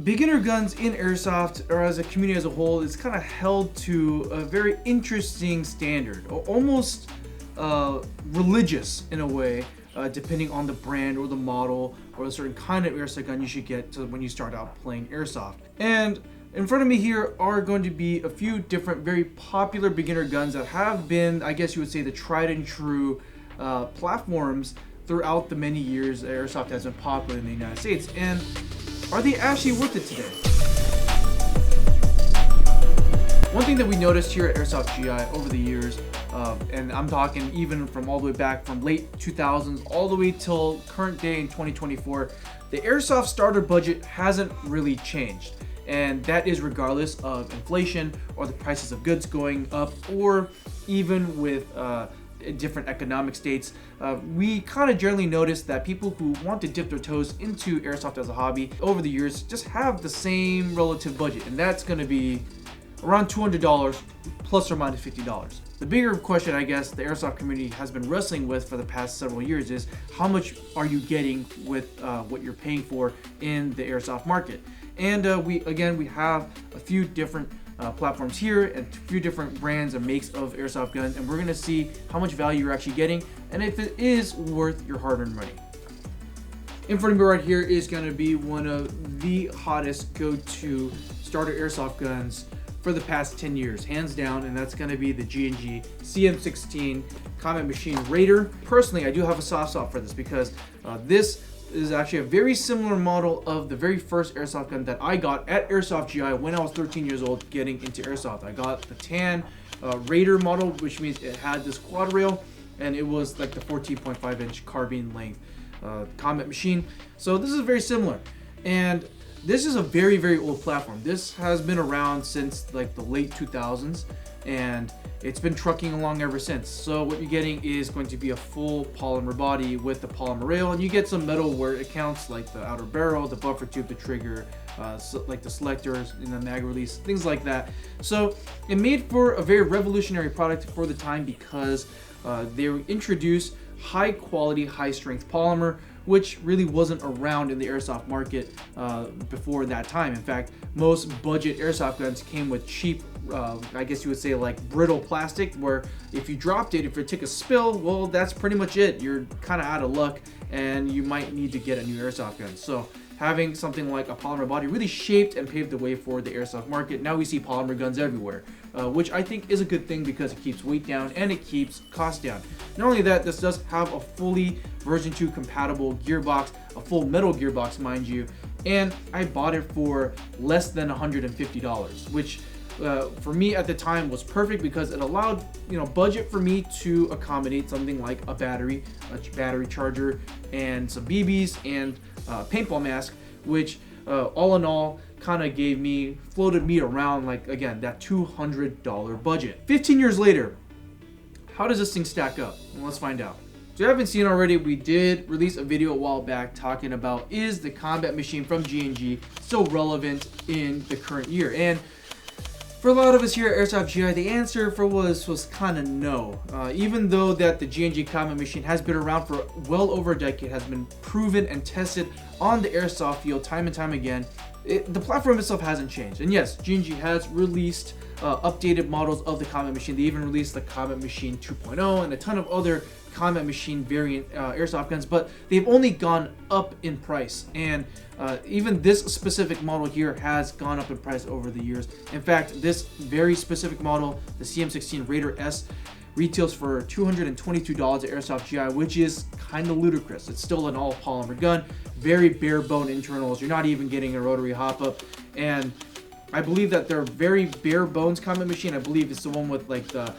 beginner guns in airsoft, or as a community as a whole, is kind of held to a very interesting standard, almost religious in a way, depending on the brand or the model or a certain kind of airsoft gun you should get to when you start out playing airsoft. And in front of me here are going to be a few different very popular beginner guns that have been, I guess you would say, the tried and true platforms throughout the many years that airsoft has been popular in the United States. And are they actually worth it today? One thing that we noticed here at Airsoft GI over the years, and I'm talking even from all the way back from late 2000s all the way till current day in 2024, the airsoft starter budget hasn't really changed. And that is regardless of inflation or the prices of goods going up, or even with different economic states. We kind of generally notice that people who want to dip their toes into airsoft as a hobby over the years just have the same relative budget, and that's going to be around $200 plus or minus $50. The bigger question, I guess, the airsoft community has been wrestling with for the past several years is how much are you getting with what you're paying for in the airsoft market. And we have a few different platforms here and a few different brands and makes of airsoft guns, and we're going to see how much value you're actually getting and if it is worth your hard-earned money. In front of me right here is going to be one of the hottest go-to starter airsoft guns for the past 10 years, hands down, and that's going to be the G&G CM16 Combat Machine Raider. Personally, I do have a soft spot for this because this is actually a very similar model of the very first airsoft gun that I got at Airsoft GI when I was 13 years old getting into airsoft. I got the tan Raider model, which means it had this quad rail and it was like the 14.5 inch carbine length combat machine. So this is very similar, and this is a very, very old platform. This has been around since like the late 2000s, and it's been trucking along ever since. So what you're getting is going to be a full polymer body with the polymer rail, and you get some metal where it counts, like the outer barrel, the buffer tube, the trigger, like the selectors, the mag release, things like that. So it made for a very revolutionary product for the time because they introduced high quality, high strength polymer, which really wasn't around in the airsoft market before that time. In fact, most budget airsoft guns came with cheap, I guess you would say, like brittle plastic, where if you dropped it, if it took a spill, well, that's pretty much it. You're kind of out of luck and you might need to get a new airsoft gun. So having something like a polymer body really shaped and paved the way for the airsoft market. Now we see polymer guns everywhere, which I think is a good thing because it keeps weight down and it keeps cost down. Not only that, this does have a fully version 2 compatible gearbox, a full metal gearbox, mind you, and I bought it for less than $150, which for me at the time was perfect because it allowed, budget for me to accommodate something like a battery charger, and some BBs and paintball mask, which all in all kind of floated me around, like, again, that $200 budget. 15 years later, how does this thing stack up? Well, let's find out. So if you haven't seen already, we did release a video a while back talking about, is the Combat Machine from G&G still relevant in the current year? And for a lot of us here at Airsoft GI, the answer was kind of no. Even though that the G&G Combat Machine has been around for well over a decade, has been proven and tested on the airsoft field time and time again, the platform itself hasn't changed. And yes, G&G has released updated models of the Combat Machine. They even released the Combat Machine 2.0 and a ton of other Combat Machine variant airsoft guns, but they've only gone up in price. And even this specific model here has gone up in price over the years. In fact, this very specific model, the CM16 Raider S, retails for $222 at Airsoft GI, which is kind of ludicrous. It's still an all polymer gun, very bare bone internals. You're not even getting a rotary hop up, and I believe that their very bare bones Combat Machine, I believe it's the one with like the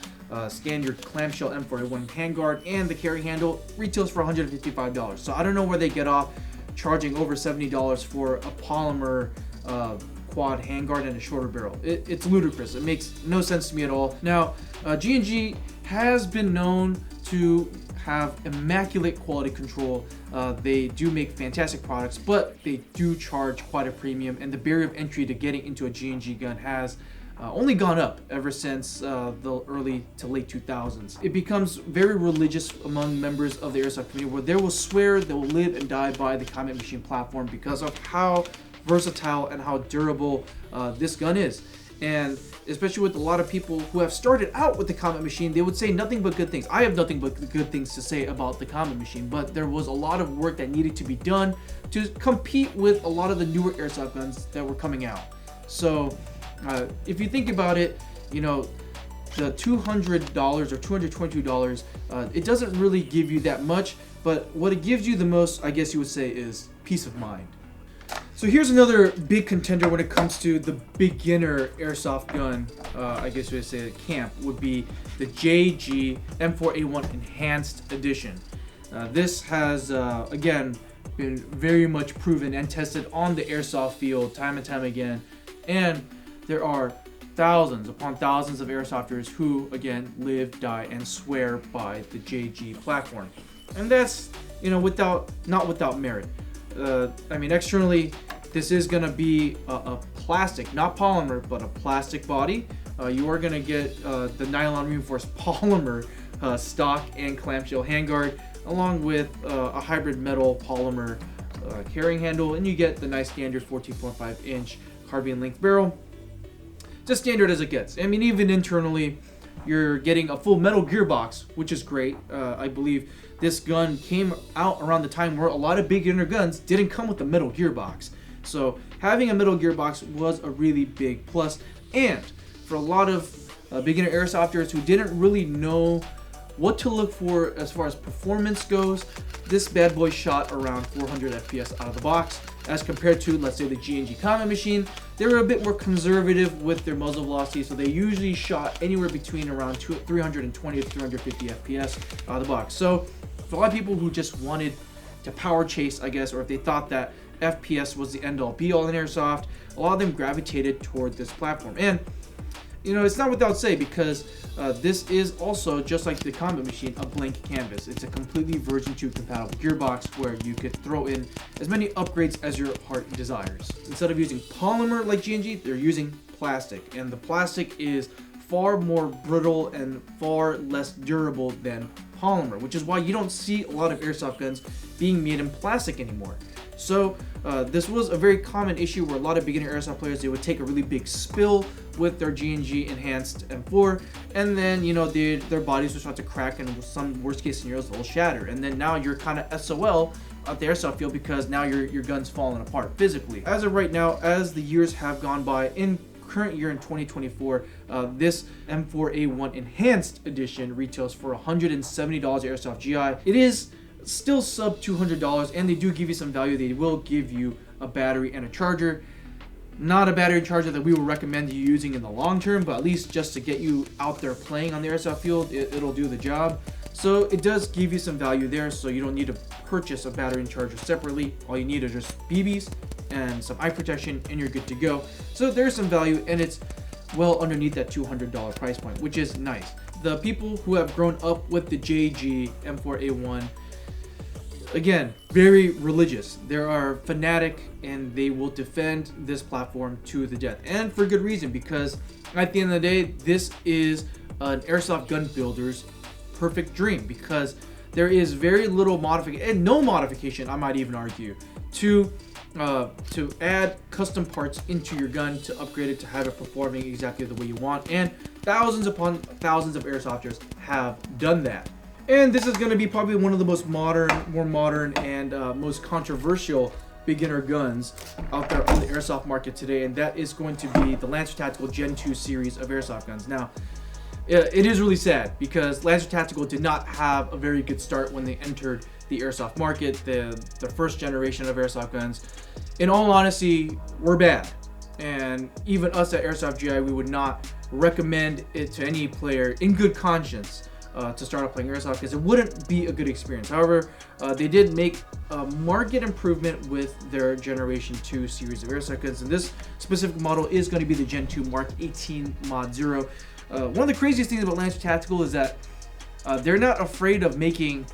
standard clamshell M4A1 handguard and the carry handle, retails for $155. So I don't know where they get off charging over $70 for a polymer quad handguard and a shorter barrel. It's ludicrous. It makes no sense to me at all. Now, G&G has been known to have immaculate quality control. They do make fantastic products, but they do charge quite a premium, and the barrier of entry to getting into a G&G gun has only gone up ever since the early to late 2000s. It becomes very religious among members of the airsoft community, where they will swear they will live and die by the Combat Machine platform because of how versatile and how durable this gun is. And especially with a lot of people who have started out with the Combat Machine, they would say nothing but good things. I have nothing but good things to say about the Combat Machine, but there was a lot of work that needed to be done to compete with a lot of the newer airsoft guns that were coming out. So if you think about it, you know, the $200 or $222, it doesn't really give you that much, but what it gives you the most, I guess you would say, is peace of mind. So here's another big contender when it comes to the beginner airsoft gun, I guess you would say, camp, would be the G&G M4A1 Enhanced Edition. This has, again, been very much proven and tested on the airsoft field time and time again, and there are thousands upon thousands of airsofters who, again, live, die, and swear by the G&G platform. And that's, you know, not without merit. I mean, externally, this is going to be a plastic, not polymer, but a plastic body. You are going to get the nylon reinforced polymer stock and clamshell handguard, along with a hybrid metal polymer carrying handle, and you get the nice standard 14.5 inch carbine length barrel. Just standard as it gets. I mean, even internally, you're getting a full metal gearbox, which is great. I believe this gun came out around the time where a lot of beginner guns didn't come with a metal gearbox. So having a metal gearbox was a really big plus. And for a lot of beginner airsofters who didn't really know what to look for as far as performance goes, this bad boy shot around 400 FPS out of the box, as compared to, let's say, the G&G Combat Machine. They were a bit more conservative with their muzzle velocity, so they usually shot anywhere between around 320 to 350 FPS out of the box. So for a lot of people who just wanted to power chase, I guess, or if they thought that FPS was the end-all be-all in airsoft, a lot of them gravitated toward this platform. And you know, it's not without say, because this is also, just like the Combat Machine, a blank canvas. It's a completely version 2 compatible gearbox where you could throw in as many upgrades as your heart desires. Instead of using polymer like G&G, they're using plastic, and the plastic is far more brittle and far less durable than polymer, which is why you don't see a lot of airsoft guns being made in plastic anymore. So this was a very common issue where a lot of beginner airsoft players, they would take a really big spill with their G&G Enhanced M4, and then, you know, their bodies would start to crack, and in some worst case scenarios they'll shatter, and then now you're kind of SOL at the airsoft field because now your gun's falling apart physically. As of right now, as the years have gone by, in current year in 2024, this M4A1 Enhanced Edition retails for $170 Airsoft GI. It is still sub $200, and they do give you some value. They will give you a battery and a charger. Not a battery and charger that we will recommend you using in the long term, but at least just to get you out there playing on the airsoft field, it'll do the job. So it does give you some value there, so you don't need to purchase a battery and charger separately. All you need is just BBs and some eye protection, and you're good to go. So there's some value, and it's well underneath that $200 price point, which is nice. The people who have grown up with the G&G M4A1, again, very religious. They are fanatic, and they will defend this platform to the death, and for good reason, because at the end of the day, this is an airsoft gun builder's perfect dream, because there is very little modification, and no modification, I might even argue, to add custom parts into your gun to upgrade it to have it performing exactly the way you want, and thousands upon thousands of airsofters have done that. And this is going to be probably one of the most more modern and most controversial beginner guns out there on the airsoft market today, and that is going to be the Lancer Tactical Gen 2 series of airsoft guns. Now, it is really sad because Lancer Tactical did not have a very good start when they entered the airsoft market. The first generation of airsoft guns, in all honesty, were bad, and even us at Airsoft GI, we would not recommend it to any player in good conscience to start off playing airsoft, because it wouldn't be a good experience. However, they did make a market improvement with their Generation 2 series of airsoft guns, and this specific model is going to be the Gen 2 Mark 18 Mod 0. One of the craziest things about Lancer Tactical is that they're not afraid of making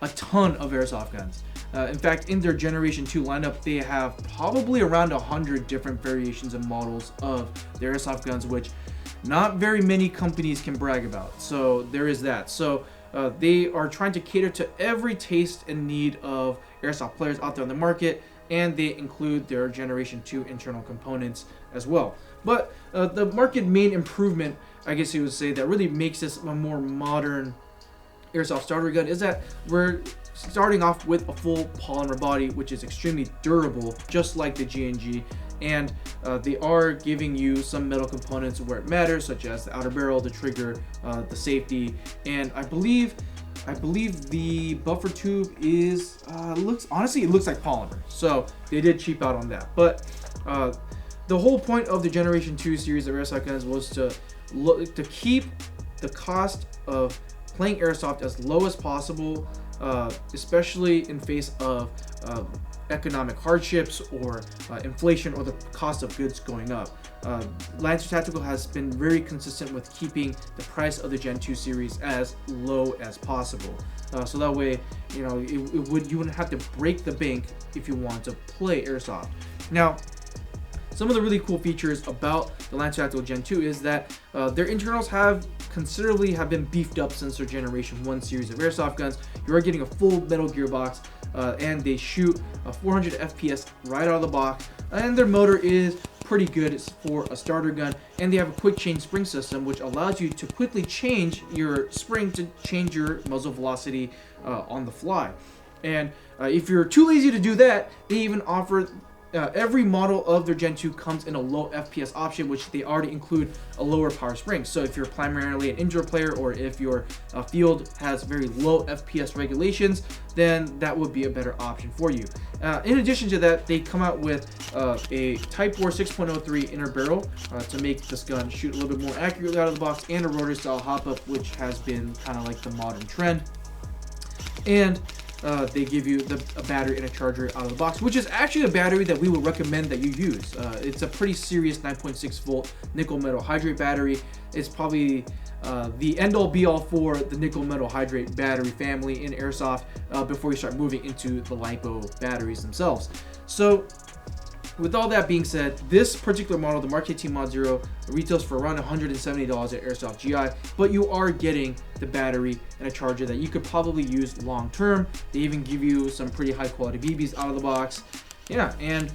a ton of airsoft guns. In fact, in their Generation 2 lineup, they have probably around 100 different variations and models of their airsoft guns, which not very many companies can brag about. So there is that. So they are trying to cater to every taste and need of airsoft players out there on the market, and they include their Generation 2 internal components as well. But the market main improvement, I guess you would say, that really makes this a more modern airsoft starter gun is that we're starting off with a full polymer body, which is extremely durable, just like the G&G, and they are giving you some metal components where it matters, such as the outer barrel, the trigger, the safety, and I believe the buffer tube is it looks like polymer, so they did cheap out on that. But the whole point of the Generation 2 series of airsoft guns was to keep the cost of playing airsoft as low as possible, especially in face of economic hardships or inflation or the cost of goods going up. Lancer Tactical has been very consistent with keeping the price of the Gen 2 series as low as possible. So that way, you know, you wouldn't have to break the bank if you want to play airsoft. Now, some of the really cool features about the Lancer Tactical Gen 2 is that their internals have been beefed up since their Generation 1 series of airsoft guns. You are getting a full metal gearbox, and they shoot 400 FPS right out of the box, and their motor is pretty good for a starter gun, and they have a quick change spring system which allows you to quickly change your spring to change your muzzle velocity on the fly. And if you're too lazy to do that, they even offer every model of their Gen 2 comes in a low FPS option, which they already include a lower power spring. So if you're primarily an indoor player, or if your field has very low FPS regulations, then that would be a better option for you. In addition to that, they come out with a Type 4 6.03 inner barrel to make this gun shoot a little bit more accurately out of the box, and a rotor style hop up, which has been kind of like the modern trend. And they give you a battery and a charger out of the box, which is actually a battery that we would recommend that you use. It's a pretty serious 9.6 volt nickel metal hydrate battery. It's probably the end all be all for the nickel metal hydrate battery family in airsoft before you start moving into the LiPo batteries themselves. So with all that being said, this particular model, the Mark KT Mod Zero, retails for around $170 at Airsoft GI, but you are getting the battery and a charger that you could probably use long term. They even give you some pretty high quality BBs out of the box. Yeah, and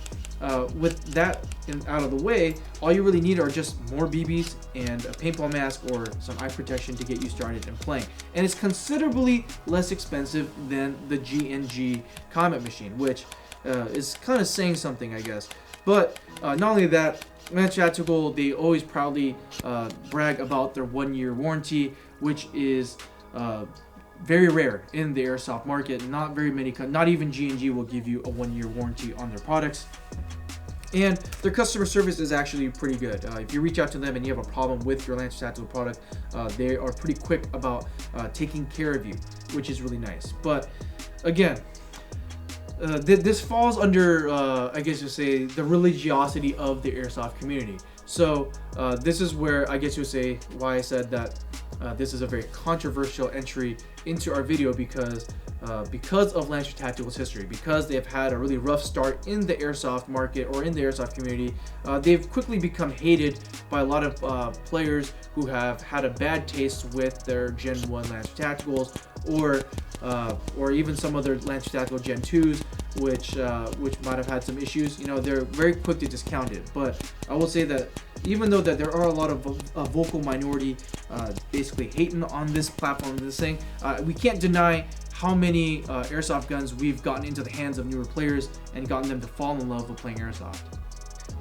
with that out of the way, all you really need are just more BBs and a paintball mask or some eye protection to get you started in playing. And it's considerably less expensive than the G&G Combat Machine, which is kind of saying something, I guess. But not only that, Lancer Tactical, they always proudly brag about their 1-year warranty, which is very rare in the airsoft market. Not very many, not even G&G will give you a 1-year warranty on their products. And their customer service is actually pretty good. If you reach out to them and you have a problem with your Lancer Tactical product, they are pretty quick about taking care of you, which is really nice. But again, this falls under, I guess you say, the religiosity of the airsoft community. So this is where I guess you would say why I said that this is a very controversial entry into our video, because of Lancer Tactical's history, because they've had a really rough start in the airsoft market or in the airsoft community. They've quickly become hated by a lot of players who have had a bad taste with their Gen 1 Lancer Tacticals, or even some other Lancer Tactical Gen 2s, which might have had some issues. You know, they're very quick to discount it. But I will say that even though that there are a lot of vocal minority basically hating on this platform, this thing, we can't deny how many airsoft guns we've gotten into the hands of newer players and gotten them to fall in love with playing airsoft.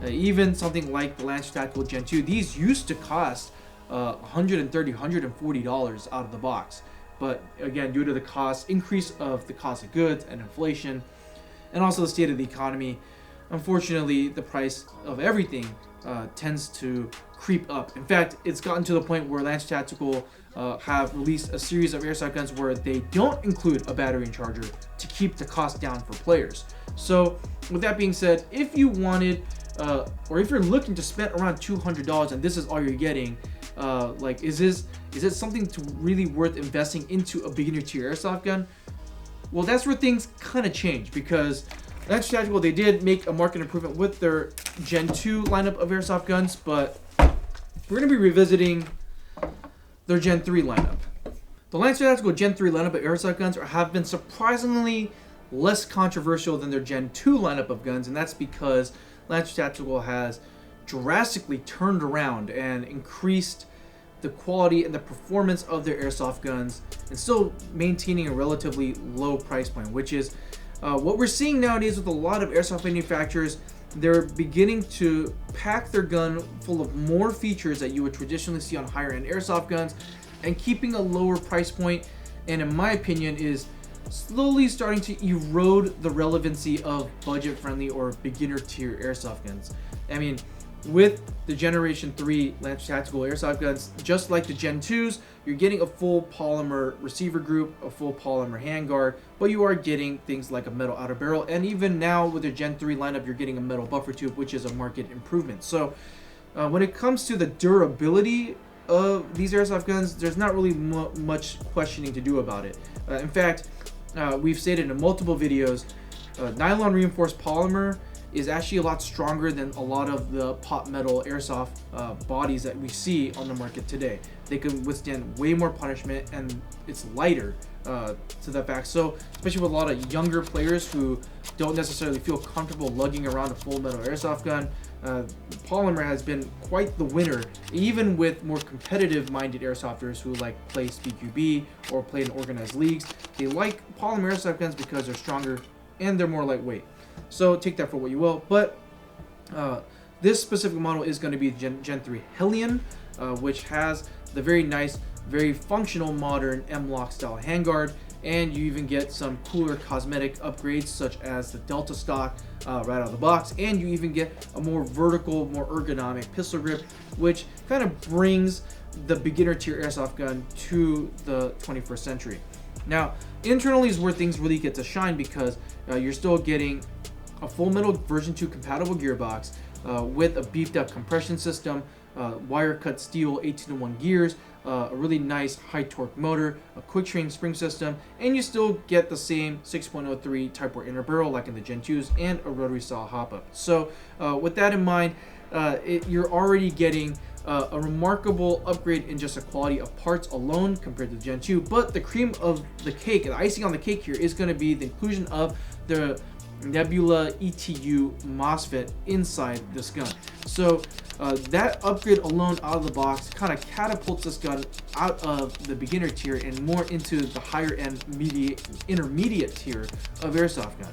Even something like the Lancer Tactical Gen 2, these used to cost $130, $140 out of the box. But again, due to the increase of the cost of goods and inflation, and also the state of the economy, unfortunately, the price of everything tends to creep up. In fact, it's gotten to the point where Lancer Tactical have released a series of airsoft guns where they don't include a battery and charger to keep the cost down for players. So with that being said, if you wanted, or if you're looking to spend around $200 and this is all you're getting, like, is it something to really worth investing into a beginner tier airsoft gun? Well, that's where things kind of change, because Lancer Tactical, they did make a market improvement with their Gen 2 lineup of airsoft guns, but we're going to be revisiting their Gen 3 lineup. The Lancer Tactical Gen 3 lineup of airsoft guns have been surprisingly less controversial than their Gen 2 lineup of guns, and that's because Lancer Tactical has drastically turned around and increased the quality and the performance of their airsoft guns, and still maintaining a relatively low price point, which is what we're seeing nowadays with a lot of airsoft manufacturers. They're beginning to pack their gun full of more features that you would traditionally see on higher end airsoft guns, and keeping a lower price point, and in my opinion is slowly starting to erode the relevancy of budget friendly or beginner tier airsoft guns. I mean, with the Generation 3 Lancer Tactical airsoft guns, just like the Gen 2s, you're getting a full polymer receiver group, a full polymer handguard, but you are getting things like a metal outer barrel, and even now with the Gen 3 lineup, you're getting a metal buffer tube, which is a market improvement. So when it comes to the durability of these airsoft guns, there's not really much questioning to do about it. In fact, we've stated in multiple videos, nylon reinforced polymer is actually a lot stronger than a lot of the pot metal airsoft bodies that we see on the market today. They can withstand way more punishment, and it's lighter to the fact. So especially with a lot of younger players who don't necessarily feel comfortable lugging around a full metal airsoft gun, polymer has been quite the winner, even with more competitive minded airsofters who like play SpeedQB or play in organized leagues. They like polymer airsoft guns because they're stronger and they're more lightweight. So take that for what you will. But this specific model is going to be Gen 3 Hellion, which has the very nice, very functional modern M-LOK style handguard, and you even get some cooler cosmetic upgrades such as the Delta stock right out of the box, and you even get a more vertical, more ergonomic pistol grip, which kind of brings the beginner tier airsoft gun to the 21st century. Now, internally is where things really get to shine, because you're still getting a full metal version 2 compatible gearbox with a beefed up compression system, wire cut steel 18-to-1 gears, a really nice high torque motor, a quick train spring system, and you still get the same 6.03 Type 4 inner barrel like in the Gen 2s, and a rotary style hop up. So with that in mind, you're already getting a remarkable upgrade in just the quality of parts alone compared to the Gen 2. But the cream of the cake, the icing on the cake here, is going to be the inclusion of the Nebula ETU MOSFET inside this gun. So that upgrade alone out of the box kind of catapults this gun out of the beginner tier and more into the higher end intermediate tier of airsoft gun.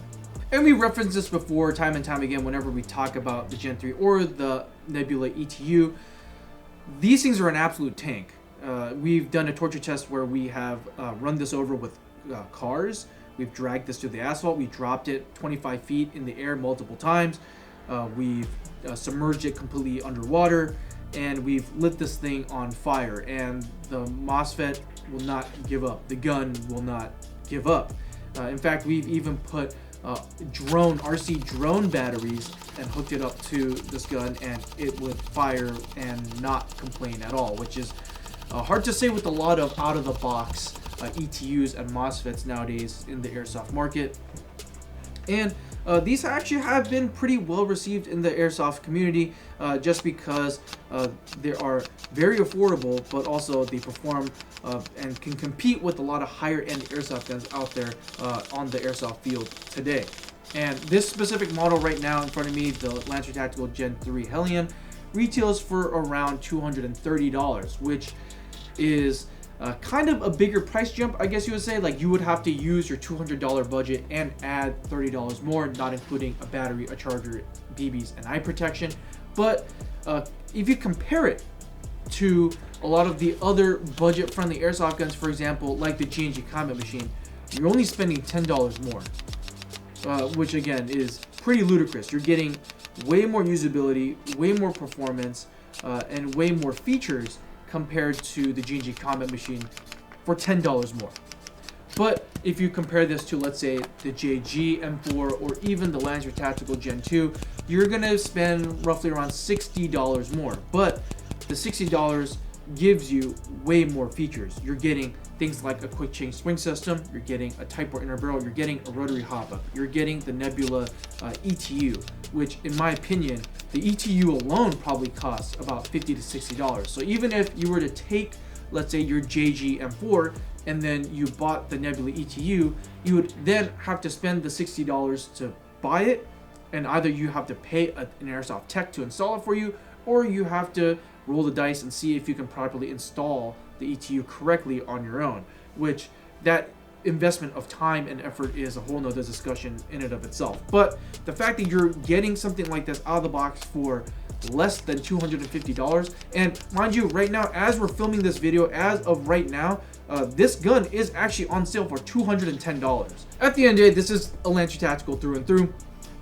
And we referenced this before time and time again whenever we talk about the Gen 3 or the Nebula ETU. These things are an absolute tank. We've done a torture test where we have run this over with cars. We've dragged this to the asphalt. We dropped it 25 feet in the air multiple times. We've submerged it completely underwater, and we've lit this thing on fire. And the MOSFET will not give up. The gun will not give up. In fact, we've even put RC drone batteries and hooked it up to this gun, and it would fire and not complain at all, which is hard to say with a lot of out of the box ETUs and MOSFETs nowadays in the airsoft market. And these actually have been pretty well received in the airsoft community, just because they are very affordable, but also they perform and can compete with a lot of higher end airsoft guns out there on the airsoft field today. And this specific model right now in front of me, the Lancer Tactical Gen 3 Hellion, retails for around $230, which is kind of a bigger price jump, I guess you would say. Like, you would have to use your $200 budget and add $30 more, not including a battery, a charger, BBs, and eye protection. But if you compare it to a lot of the other budget-friendly airsoft guns, for example, like the G&G Combat Machine, you're only spending $10 more, which again is pretty ludicrous. You're getting way more usability, way more performance, and way more features compared to the G&G Combat Machine for $10 more. But if you compare this to, let's say, the JG M4 or even the Lancer Tactical Gen 2, you're gonna spend roughly around $60 more. But the $60 gives you way more features. You're getting things like a quick change spring system, you're getting a Type 4 inner barrel, you're getting a rotary hop-up, you're getting the Nebula ETU, which in my opinion, the ETU alone probably costs about $50 to $60. So even if you were to take, let's say, your JG M4, and then you bought the Nebula ETU, you would then have to spend the $60 to buy it, and either you have to pay an Airsoft tech to install it for you, or you have to roll the dice and see if you can properly install the ETU correctly on your own, which that investment of time and effort is a whole nother discussion in and of itself. But the fact that you're getting something like this out of the box for less than $250, and mind you, right now, as we're filming this video, as of right now, this gun is actually on sale for $210. At the end of the day, this is a Lancer Tactical through and through,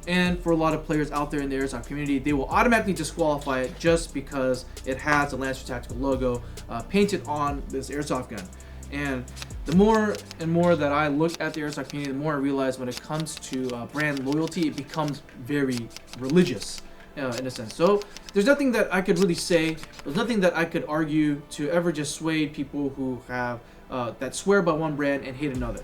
and for a lot of players out there in the Airsoft community, they will automatically disqualify it just because it has the Lancer Tactical logo painted on this Airsoft gun. And the more and more that I look at the Airsoft community, the more I realize when it comes to brand loyalty, it becomes very religious in a sense. So there's nothing that I could really say, there's nothing that I could argue to ever just sway people who have that swear by one brand and hate another.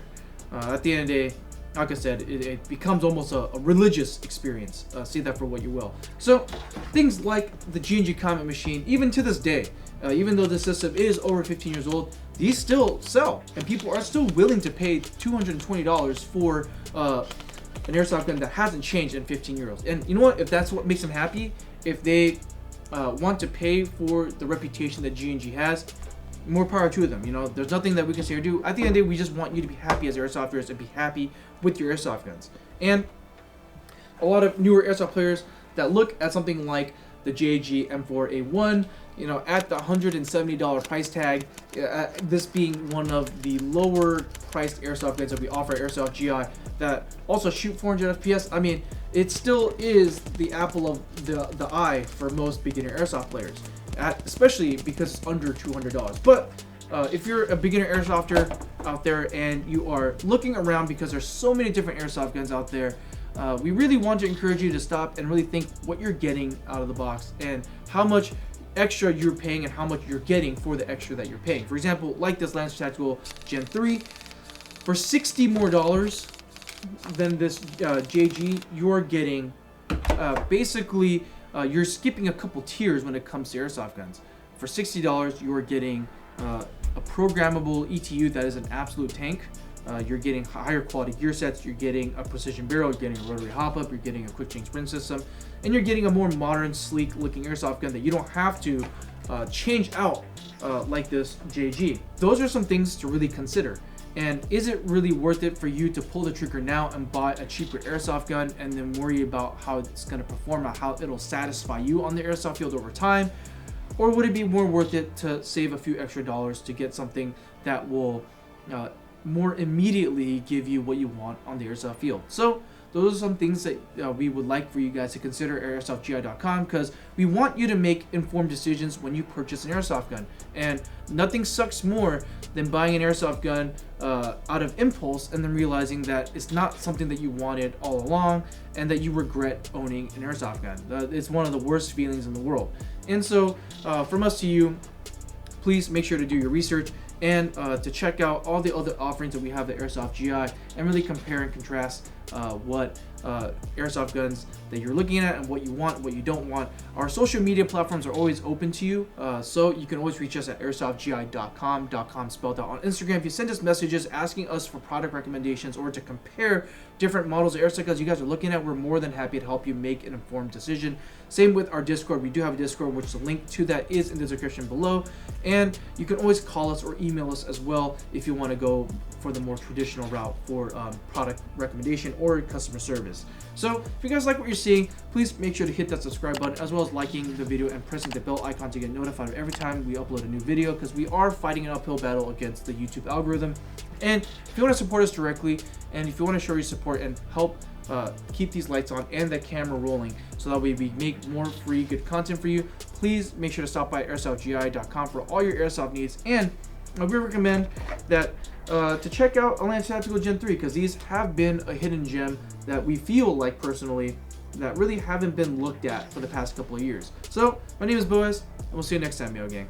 At the end of the day, like I said, it becomes almost a religious experience. See that for what you will. So things like the G&G Combat Machine, even to this day, even though the system is over 15 years old, these still sell, and people are still willing to pay $220 for an Airsoft gun that hasn't changed in 15 years. And you know what? If that's what makes them happy, if they want to pay for the reputation that G&G has, more power to them. You know, there's nothing that we can say or do. At the end of the day, we just want you to be happy as Airsofters and be happy with your Airsoft guns. And a lot of newer Airsoft players that look at something like the G&G M4A1, you know, at the $170 price tag, this being one of the lower priced Airsoft guns that we offer at Airsoft GI that also shoot 400 FPS. I mean, it still is the apple of the eye for most beginner Airsoft players, especially because it's under $200. But if you're a beginner Airsofter out there and you are looking around because there's so many different Airsoft guns out there, we really want to encourage you to stop and really think what you're getting out of the box and how much extra you're paying and how much you're getting for the extra that you're paying. For example, like this Lancer Tactical Gen 3, for $60 more than this JG, you're getting basically you're skipping a couple tiers when it comes to Airsoft guns. For $60, you're getting a programmable ETU that is an absolute tank. You're getting higher quality gear sets, you're getting a precision barrel, you're getting a rotary hop-up, you're getting a quick change sprint system, and you're getting a more modern, sleek looking Airsoft gun that you don't have to change out like this JG. Those are some things to really consider. And is it really worth it for you to pull the trigger now and buy a cheaper Airsoft gun and then worry about how it's going to perform or how it'll satisfy you on the Airsoft field over time? Or would it be more worth it to save a few extra dollars to get something that will more immediately give you what you want on the Airsoft field? So those are some things that we would like for you guys to consider at airsoftgi.com, because we want you to make informed decisions when you purchase an Airsoft gun. And nothing sucks more than buying an Airsoft gun out of impulse and then realizing that it's not something that you wanted all along and that you regret owning an Airsoft gun. It's one of the worst feelings in the world. And so from us to you, please make sure to do your research and to check out all the other offerings that we have at Airsoft GI and really compare and contrast what Airsoft guns that you're looking at and what you want, what you don't want. Our social media platforms are always open to you, so you can always reach us at airsoftgi.com spelled out on Instagram. If you send us messages asking us for product recommendations or to compare different models of Airsoft guns you guys are looking at, we're more than happy to help you make an informed decision. Same with our Discord. We do have a Discord, which the link to that is in the description below. And you can always call us or email us as well if you want to go for the more traditional route for product recommendation or customer service. So if you guys like what you're seeing, please make sure to hit that subscribe button as well as liking the video and pressing the bell icon to get notified every time we upload a new video, because we are fighting an uphill battle against the YouTube algorithm. And if you want to support us directly and if you want to show your support and help keep these lights on and the camera rolling so that way we make more free good content for you, please make sure to stop by airsoftgi.com for all your Airsoft needs. And we recommend that to check out a Lancer Tactical Gen 3, because these have been a hidden gem that we feel like personally that really haven't been looked at for the past couple of years. So my name is Boaz, and we'll see you next time, Yo Gang.